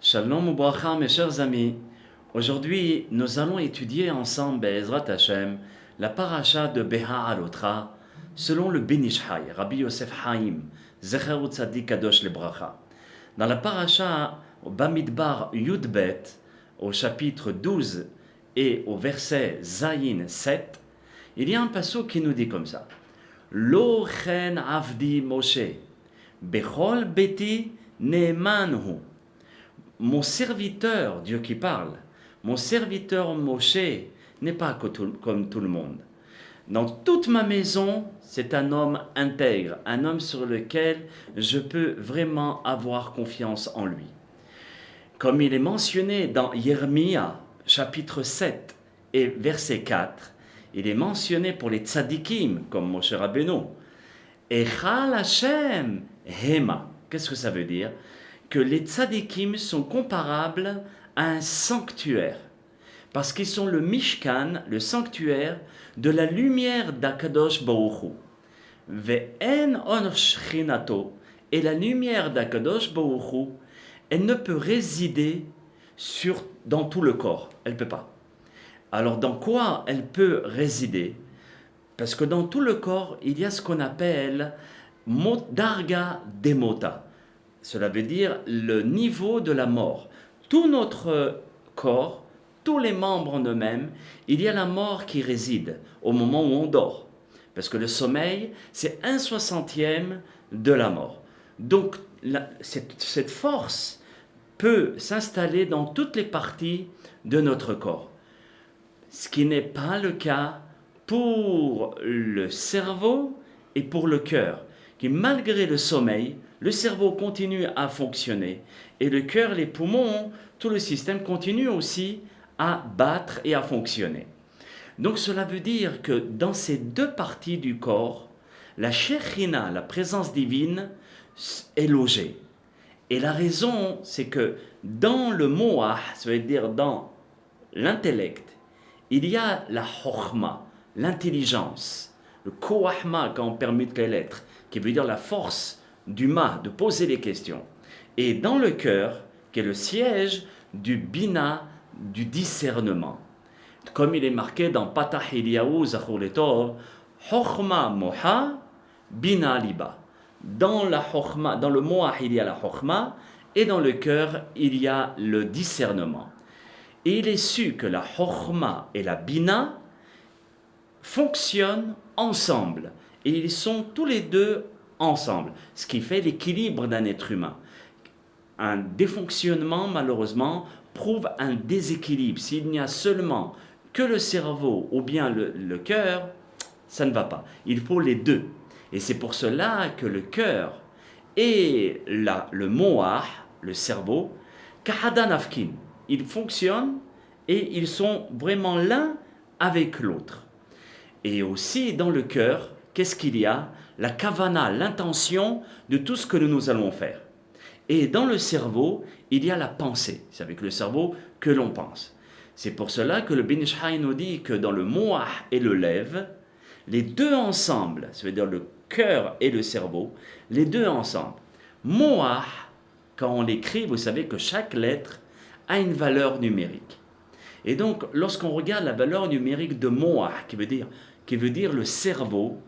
Shalom ou bracha, mes chers amis. Aujourd'hui, nous allons étudier ensemble, Be'ezrat Hashem, la paracha de Beha Alotra, selon le Ben Ish Chai, Rabbi Yosef Haim, Zecher Tzadik Kadosh le bracha. Dans la paracha, au Bamidbar Yudbet, au chapitre 12 et au verset Zayin 7, il y a un passage qui nous dit comme ça. Lo chen avdi Moshe, bechol beti neemanhu. Mon serviteur, Dieu qui parle, mon serviteur Moshe n'est pas comme tout le monde. Dans toute ma maison, c'est un homme intègre, un homme sur lequel je peux vraiment avoir confiance en lui. Comme il est mentionné dans Yermia, chapitre 7 et verset 4, il est mentionné pour les tzadikim, comme Moshe Rabbeinu. Echal Hashem Hema. Qu'est-ce que ça veut dire? Que les tzadikim sont comparables à un sanctuaire, parce qu'ils sont le Mishkan, le sanctuaire de la lumière d'Akadosh Baruch Hu. Ve'en on shchinato, et la lumière d'Akadosh Baruch Hu, elle ne peut résider dans tout le corps, elle ne peut pas. Alors dans quoi elle peut résider? Parce que dans tout le corps, il y a ce qu'on appelle Darga Demota. Cela veut dire le niveau de la mort. Tout notre corps, tous les membres en eux-mêmes, il y a la mort qui réside au moment où on dort. Parce que le sommeil, c'est 1/60 de la mort. Donc, cette force peut s'installer dans toutes les parties de notre corps. Ce qui n'est pas le cas pour le cerveau et pour le cœur, qui malgré le sommeil, le cerveau continue à fonctionner et le cœur, les poumons, tout le système continue aussi à battre et à fonctionner. Donc cela veut dire que dans ces deux parties du corps, la Shekhinah, la présence divine, est logée. Et la raison, c'est que dans le Moah, ça veut dire dans l'intellect, il y a la Chokhma, l'intelligence, le Koahma quand on permet de l'être, qui veut dire la force du ma, de poser les questions. Et dans le cœur, qui est le siège du bina, du discernement. Comme il est marqué dans Patah Eliyahu Zachor Letov, Chokhma Moha, Bina Liba. Dans le Moah, il y a la Chokhma, et dans le cœur, il y a le discernement. Et il est su que la Chokhma et la Bina fonctionnent ensemble. Et ils sont tous les deux ensemble, ce qui fait l'équilibre d'un être humain. Un défonctionnement, malheureusement, prouve un déséquilibre. S'il n'y a seulement que le cerveau ou bien le cœur, ça ne va pas. Il faut les deux. Et c'est pour cela que le cœur et le moah, le cerveau, kahadan afkin, ils fonctionnent et ils sont vraiment l'un avec l'autre. Et aussi dans le cœur, qu'est-ce qu'il y a? La kavana, l'intention de tout ce que nous allons faire. Et dans le cerveau, il y a la pensée. C'est avec le cerveau que l'on pense. C'est pour cela que le Ben Ish Chai nous dit que dans le moah et le lev, les deux ensemble, ça veut dire le cœur et le cerveau, les deux ensemble. Moah, quand on l'écrit, vous savez que chaque lettre a une valeur numérique. Et donc, lorsqu'on regarde la valeur numérique de moah, qui veut dire le cerveau,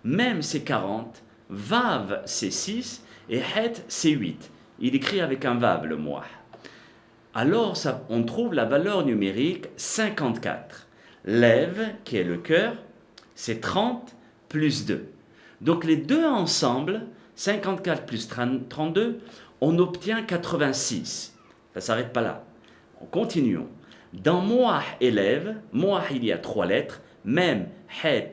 même c'est 40, Vav c'est 6 et Het c'est 8. Il écrit avec un Vav le moah. Alors on trouve la valeur numérique 54. Lev, qui est le cœur, c'est 30 plus 2. Donc les deux ensemble, 54 plus 32, on obtient 86. Ça ne s'arrête pas là. Continuons. Dans moah et lev, moah il y a 3 lettres, même Het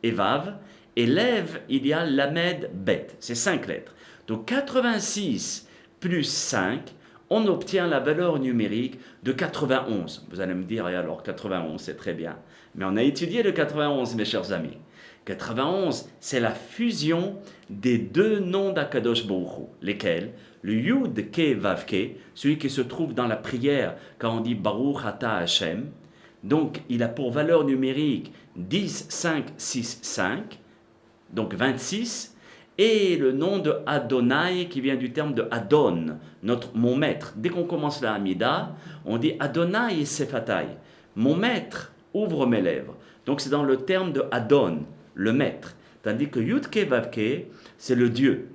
et Vav. Et lev, il y a lamed bet, c'est 5 lettres. Donc 86 plus 5, on obtient la valeur numérique de 91. Vous allez me dire, et alors 91, c'est très bien. Mais on a étudié le 91, mes chers amis. 91, c'est la fusion des deux noms d'Akadosh Baruch Hu. Lesquels? Le Yud Ke Vav Ke, celui qui se trouve dans la prière quand on dit Baruch Ata Hashem. Donc il a pour valeur numérique 10, 5, 6, 5. Donc 26, et le nom de Adonai qui vient du terme de Adon, mon maître. Dès qu'on commence la Hamida, on dit Adonai Sefatai, mon maître ouvre mes lèvres. Donc c'est dans le terme de Adon, le maître. Tandis que Yudke Vavke, c'est le Dieu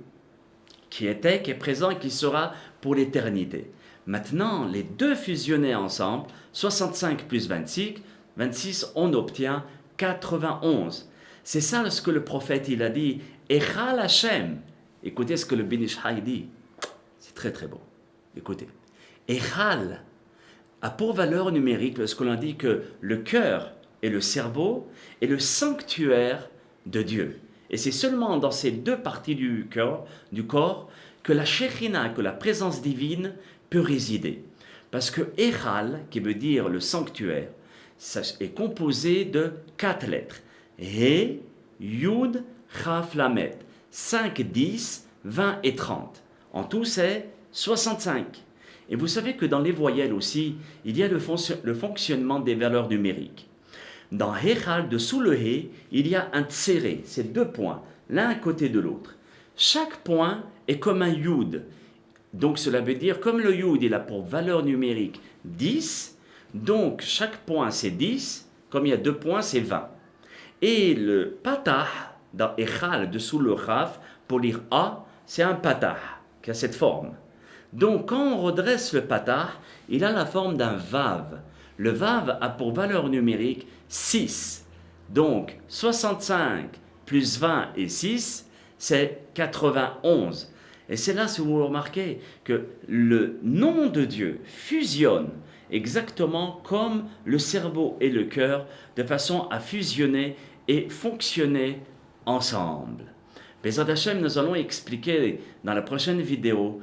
qui était, qui est présent et qui sera pour l'éternité. Maintenant, les deux fusionnés ensemble, 65 plus 26, on obtient 91. C'est ça ce que le prophète il a dit. Echal Hashem. Écoutez ce que le Ben Ish Chai dit. C'est très très beau. Écoutez. Echal a pour valeur numérique lorsque l'on dit que le cœur et le cerveau est le sanctuaire de Dieu. Et c'est seulement dans ces deux parties du corps que la Shekhinah, que la présence divine peut résider. Parce que Echal, qui veut dire le sanctuaire, ça est composé de 4 lettres. He, Yud, Chaf, Lamet. 5, 10, 20 et 30. En tout, c'est 65. Et vous savez que dans les voyelles aussi, il y a le fonctionnement des valeurs numériques. Dans Echal, dessous le He, il y a un tséré, c'est 2 points, l'un à côté de l'autre. Chaque point est comme un Yud. Donc cela veut dire, comme le Yud il a pour valeur numérique 10, donc chaque point c'est 10, comme il y a 2 points c'est 20. Et le patah, dans Echal, dessous le Chaf, pour lire A, c'est un patah, qui a cette forme. Donc quand on redresse le patah, il a la forme d'un Vav. Le Vav a pour valeur numérique 6. Donc 65 plus 20 et 6, c'est 91. Et c'est là, si vous remarquez, que le nom de Dieu fusionne exactement comme le cerveau et le cœur, de façon à fusionner et fonctionner ensemble. Bezrat Hashem, nous allons expliquer dans la prochaine vidéo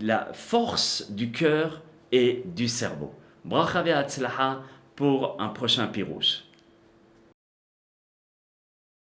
la force du cœur et du cerveau. Bracha ve'atzlacha pour un prochain pirouche.